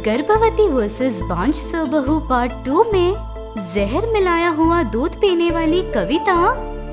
गर्भवती वर्सेस बांझ बहू पार्ट 2 में जहर मिलाया हुआ दूध पीने वाली कविता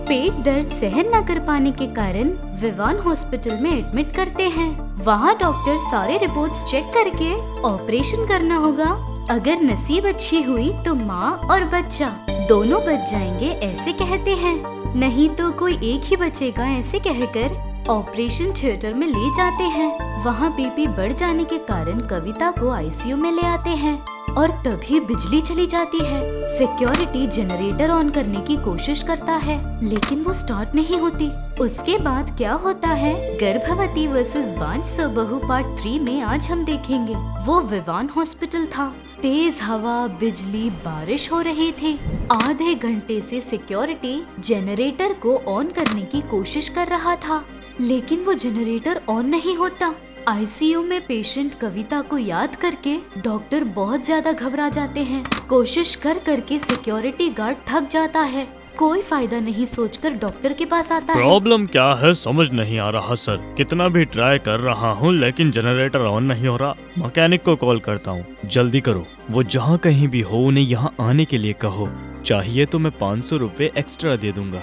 पेट दर्द सहन न कर पाने के कारण विवान हॉस्पिटल में एडमिट करते हैं। वहाँ डॉक्टर सारे रिपोर्ट्स चेक करके ऑपरेशन करना होगा। अगर नसीब अच्छी हुई तो माँ और बच्चा दोनों बच जाएंगे ऐसे कहते हैं, नहीं तो कोई एक ही बचेगा ऐसे कहकर ऑपरेशन थिएटर में ले जाते हैं। वहाँ बीपी बढ़ जाने के कारण कविता को आईसीयू में ले आते हैं और तभी बिजली चली जाती है। सिक्योरिटी जनरेटर ऑन करने की कोशिश करता है लेकिन वो स्टार्ट नहीं होती। उसके बाद क्या होता है गर्भवती वर्सेस बांझ बहू पार्ट 3 में आज हम देखेंगे। वो विवान हॉस्पिटल था। तेज हवा, बिजली, बारिश हो रही थी। आधे घंटे से सिक्योरिटी जनरेटर को ऑन करने की कोशिश कर रहा था लेकिन वो जनरेटर ऑन नहीं होता। आईसीयू में पेशेंट कविता को याद करके डॉक्टर बहुत ज्यादा घबरा जाते हैं। कोशिश कर करके सिक्योरिटी गार्ड थक जाता है। कोई फायदा नहीं सोचकर डॉक्टर के पास आता है। प्रॉब्लम क्या है समझ नहीं आ रहा सर। कितना भी ट्राई कर रहा हूँ लेकिन जनरेटर ऑन नहीं हो रहा। मैकेनिक को कॉल करता हूँ, जल्दी करो। वो जहाँ कहीं भी हो उन्हें यहाँ आने के लिए कहो। चाहिए तो मैं 500 रुपए एक्स्ट्रा दे दूंगा।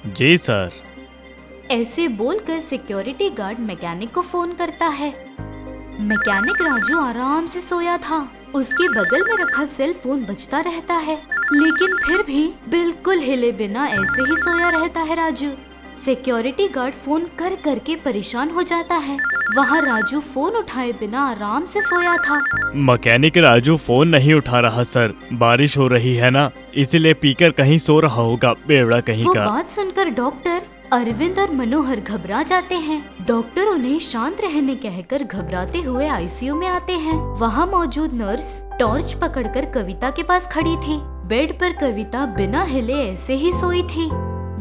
जी सर। ऐसे बोलकर सिक्योरिटी गार्ड मैकेनिक को फोन करता है। मैकेनिक राजू आराम से सोया था। उसके बगल में रखा सेल फोन बजता रहता है लेकिन फिर भी बिल्कुल हिले बिना ऐसे ही सोया रहता है राजू। सिक्योरिटी गार्ड फोन कर करके परेशान हो जाता है। वहाँ राजू फोन उठाए बिना आराम से सोया था। मैकेनिक राजू फोन नहीं उठा रहा सर। बारिश हो रही है ना, इसीलिए पीकर कहीं सो रहा होगा, बेवड़ा कहीं वो का। बात सुनकर डॉक्टर अरविंद और मनोहर घबरा जाते हैं। डॉक्टर उन्हें शांत रहने कहकर घबराते हुए आईसीयू में आते हैं। वहाँ मौजूद नर्स टॉर्च पकड़कर कविता के पास खड़ी थी। बेड पर कविता बिना हिले ऐसे ही सोई थी।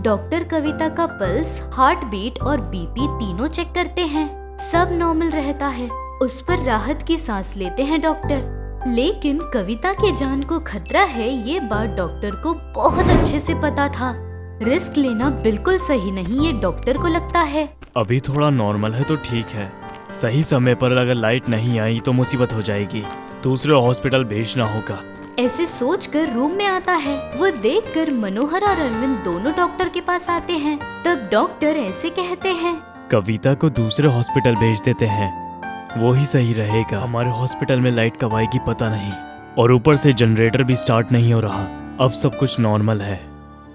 डॉक्टर कविता का पल्स, हार्ट बीट और बीपी तीनों चेक करते हैं। सब नॉर्मल रहता है। उस पर राहत की सांस लेते हैं डॉक्टर। लेकिन कविता की जान को खतरा है ये बात डॉक्टर को बहुत अच्छे से पता था। रिस्क लेना बिल्कुल सही नहीं ये डॉक्टर को लगता है। अभी थोड़ा नॉर्मल है तो ठीक है। सही समय पर अगर लाइट नहीं आई तो मुसीबत हो जाएगी। दूसरे हॉस्पिटल भेजना होगा। ऐसे सोचकर रूम में आता है। वो देखकर मनोहर और अरविंद दोनों डॉक्टर के पास आते हैं। तब डॉक्टर ऐसे कहते हैं, कविता को दूसरे हॉस्पिटल भेज देते हैं, वो ही सही रहेगा। हमारे हॉस्पिटल में लाइट कब आएगी पता नहीं, और ऊपर से जनरेटर भी स्टार्ट नहीं हो रहा। अब सब कुछ नॉर्मल है।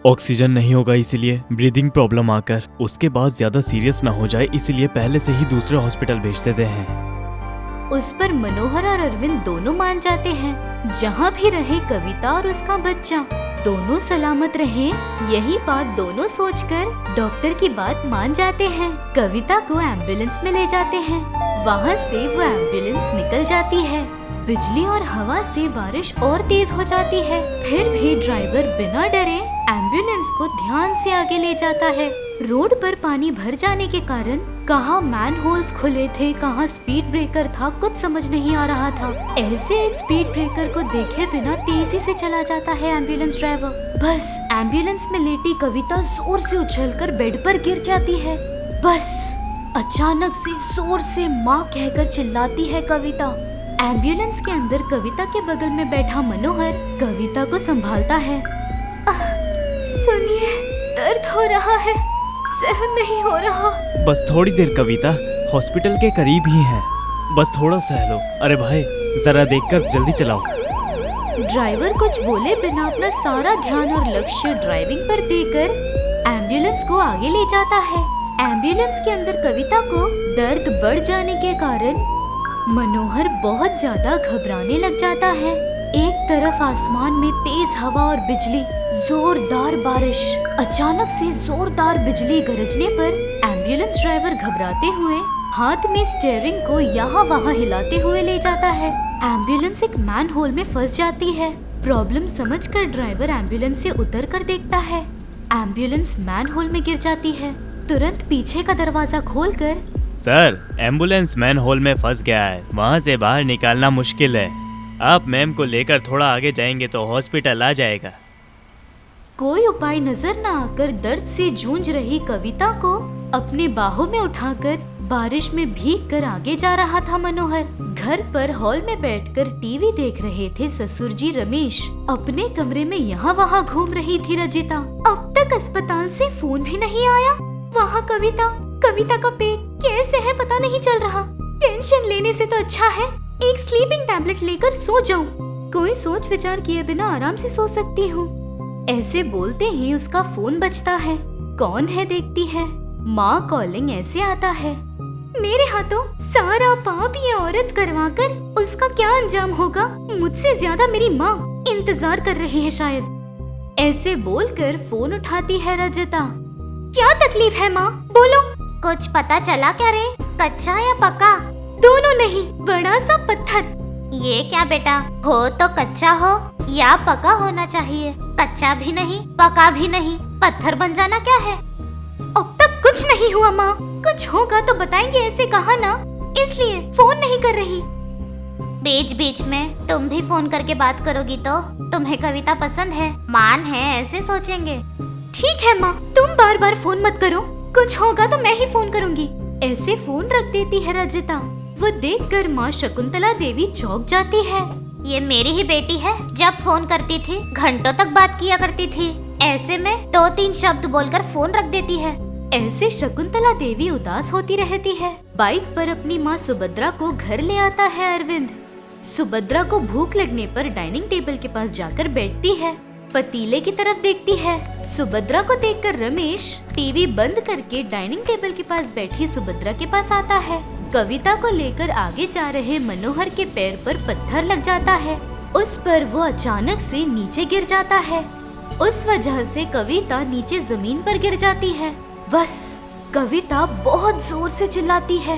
ऑक्सीजन नहीं होगा इसीलिए ब्रीदिंग प्रॉब्लम आकर उसके बाद ज्यादा सीरियस ना हो जाए, इसीलिए पहले से ही दूसरे हॉस्पिटल भेज देते हैं। उस पर मनोहर और अरविंद दोनों मान जाते हैं। जहाँ भी रहे कविता और उसका बच्चा दोनों सलामत रहे, यही बात दोनों सोचकर डॉक्टर की बात मान जाते हैं। कविता को एम्बुलेंस में ले जाते हैं। वहाँ से वो एम्बुलेंस निकल जाती है। बिजली और हवा से बारिश और तेज हो जाती है। फिर भी ड्राइवर बिना डरे एम्बुलेंस को ध्यान से आगे ले जाता है। रोड पर पानी भर जाने के कारण कहाँ मैन होल्स खुले थे, कहाँ स्पीड ब्रेकर था, कुछ समझ नहीं आ रहा था। ऐसे एक स्पीड ब्रेकर को देखे बिना तेजी से चला जाता है एम्बुलेंस ड्राइवर। बस एम्बुलेंस में लेटी कविता जोर से उछलकर बेड पर गिर जाती है। बस अचानक से जोर से माँ कहकर चिल्लाती है कविता। एम्बुलेंस के अंदर कविता के बगल में बैठा मनोहर कविता को संभालता है। सुनिए, दर्द हो रहा है, सहन नहीं हो रहा। बस थोड़ी देर कविता, हॉस्पिटल के करीब ही है, बस थोड़ा सह लो। अरे भाई जरा देखकर जल्दी चलाओ। ड्राइवर कुछ बोले बिना अपना सारा ध्यान और लक्ष्य ड्राइविंग पर देकर एम्बुलेंस को आगे ले जाता है। एम्बुलेंस के अंदर कविता को दर्द बढ़ जाने के कारण मनोहर बहुत ज्यादा घबराने लग जाता है। एक तरफ आसमान में तेज हवा और बिजली, जोरदार बारिश। अचानक से जोरदार बिजली गरजने पर एम्बुलेंस ड्राइवर घबराते हुए हाथ में स्टीयरिंग को यहाँ वहाँ हिलाते हुए ले जाता है। एम्बुलेंस एक मैन होल में फंस जाती है। प्रॉब्लम समझकर ड्राइवर एम्बुलेंस से उतर कर देखता है। एम्बुलेंस मैन होल में गिर जाती है। तुरंत पीछे का दरवाजा खोलकर, सर एम्बुलेंस मैन होल में फंस गया है, वहाँ से बाहर निकालना मुश्किल है। आप मैम को लेकर थोड़ा आगे जाएंगे तो हॉस्पिटल आ जाएगा। कोई उपाय नजर न आकर दर्द से जूझ रही कविता को अपने बाहों में उठाकर बारिश में भीग कर आगे जा रहा था मनोहर। घर पर हॉल में बैठकर टीवी देख रहे थे ससुर जी रमेश। अपने कमरे में यहाँ वहाँ घूम रही थी रजिता। अब तक अस्पताल से फोन भी नहीं आया। वहाँ कविता का पेट कैसे है पता नहीं चल रहा। टेंशन लेने से तो अच्छा है एक स्लीपिंग टैबलेट लेकर सो जाऊं। कोई सोच विचार किए बिना आराम से सो सकती हूँ। ऐसे बोलते ही उसका फोन बजता है। कौन है देखती है, माँ कॉलिंग। ऐसे आता है, मेरे हाथों सारा पाप ये औरत करवाकर उसका क्या अंजाम होगा। मुझसे ज्यादा मेरी माँ इंतजार कर रही है शायद। ऐसे बोलकर फोन उठाती है रजिता। क्या तकलीफ है माँ, बोलो। कुछ पता चला क्या रे, कच्चा या पका? दोनों नहीं, बड़ा सा पत्थर। ये क्या बेटा, हो तो कच्चा हो या पका होना चाहिए। कच्चा भी नहीं पका भी नहीं, पत्थर बन जाना क्या है। अब तक कुछ नहीं हुआ माँ, कुछ होगा तो बताएंगे ऐसे कहा ना, इसलिए फोन नहीं कर रही। बीच बीच में तुम भी फोन करके बात करोगी तो तुम्हें कविता पसंद है, मान है ऐसे सोचेंगे। ठीक है माँ, तुम बार बार फोन मत करो, कुछ होगा तो मैं ही फोन करूँगी। ऐसे फोन रख देती है रजिता। वो देखकर माँ शकुंतला देवी चौंक जाती है। ये मेरी ही बेटी है, जब फोन करती थी घंटों तक बात किया करती थी, ऐसे में 2-3 शब्द बोलकर फोन रख देती है। ऐसे शकुंतला देवी उदास होती रहती है। बाइक पर अपनी माँ सुभद्रा को घर ले आता है अरविंद। सुभद्रा को भूख लगने पर डाइनिंग टेबल के पास जाकर बैठती है, पतीले की तरफ देखती है। सुभद्रा को देखकर रमेश टीवी बंद करके डाइनिंग टेबल के पास बैठी सुभद्रा के पास आता है। कविता को लेकर आगे जा रहे मनोहर के पैर पर पत्थर लग जाता है। उस पर वो अचानक से नीचे गिर जाता है। उस वजह से कविता नीचे जमीन पर गिर जाती है। बस कविता बहुत जोर से चिल्लाती है,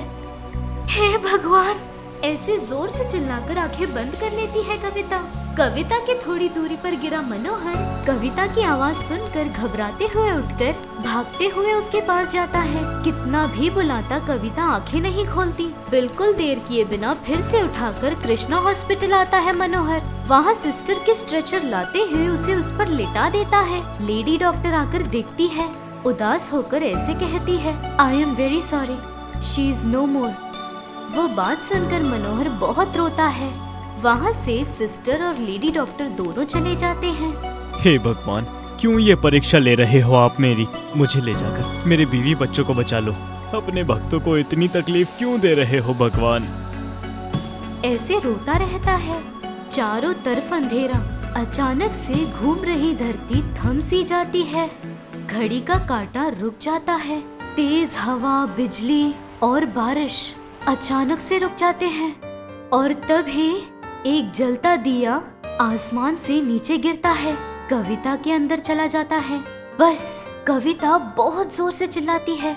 हे भगवान। ऐसे जोर से चिल्लाकर आंखें बंद कर लेती है कविता। कविता के थोड़ी दूरी पर गिरा मनोहर कविता की आवाज सुनकर घबराते हुए उठकर भागते हुए उसके पास जाता है। कितना भी बुलाता कविता आंखें नहीं खोलती। बिल्कुल देर किए बिना फिर से उठाकर कृष्णा हॉस्पिटल आता है मनोहर। वहाँ सिस्टर के स्ट्रेचर लाते हुए उसे उस पर लेटा देता है। लेडी डॉक्टर आकर देखती है, उदास होकर ऐसे कहती है, I am very sorry, she is no more. वो बात सुनकर मनोहर बहुत रोता है। वहाँ से सिस्टर और लेडी डॉक्टर दोनों चले जाते हैं। हे भगवान, क्यों ये परीक्षा ले रहे हो आप मेरी? मुझे ले जाकर मेरे बीवी बच्चों को बचा लो। अपने भक्तों को इतनी तकलीफ क्यों दे रहे हो भगवान? ऐसे रोता रहता है। चारों तरफ अंधेरा। अचानक से घूम रही धरती थम सी जाती है। घड़ी का कांटा रुक जाता है। तेज हवा, बिजली और बारिश अचानक से रुक जाते हैं और तभी एक जलता दिया आसमान से नीचे गिरता है, कविता के अंदर चला जाता है। बस कविता बहुत जोर से चिल्लाती है,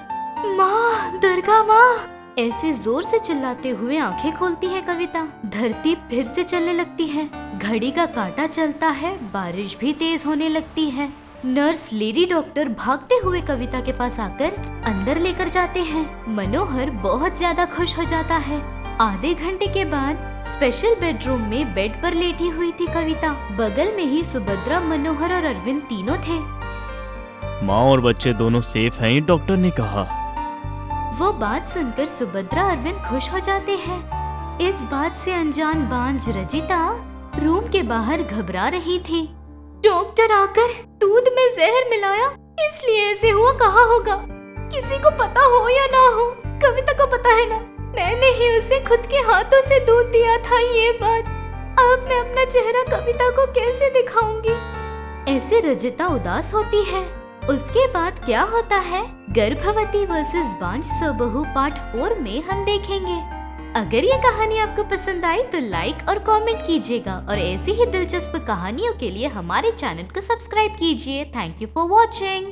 माँ, दुर्गा माँ। ऐसे जोर से चिल्लाते हुए आंखें खोलती है कविता। धरती फिर से चलने लगती है। घड़ी का कांटा चलता है। बारिश भी तेज होने लगती है। नर्स, लेडी डॉक्टर भागते हुए कविता के पास आकर अंदर लेकर जाते हैं। मनोहर बहुत ज्यादा खुश हो जाता है। आधे घंटे के बाद स्पेशल बेडरूम में बेड पर लेटी हुई थी कविता। बगल में ही सुभद्रा, मनोहर और अरविंद तीनों थे। माँ और बच्चे दोनों सेफ हैं, डॉक्टर ने कहा। वो बात सुनकर सुभद्रा, अरविंद खुश हो जाते हैं। इस बात से अनजान बांझ रजिता रूम के बाहर घबरा रही थी। डॉक्टर आकर दूध में जहर मिलाया, इसलिए ऐसे हुआ कहा होगा। किसी को पता हो या ना हो, कविता को पता है ना, मैंने ही उसे खुद के हाथों से दूध दिया था। ये बात अब मैं अपना चेहरा कविता को कैसे दिखाऊंगी? ऐसे रजिता उदास होती है। उसके बाद क्या होता है, गर्भवती वर्सेस बांझ सबहू पार्ट 4 में हम देखेंगे। अगर ये कहानी आपको पसंद आई तो लाइक और कमेंट कीजिएगा और ऐसी ही दिलचस्प कहानियों के लिए हमारे चैनल को सब्सक्राइब कीजिए। Thank you for watching.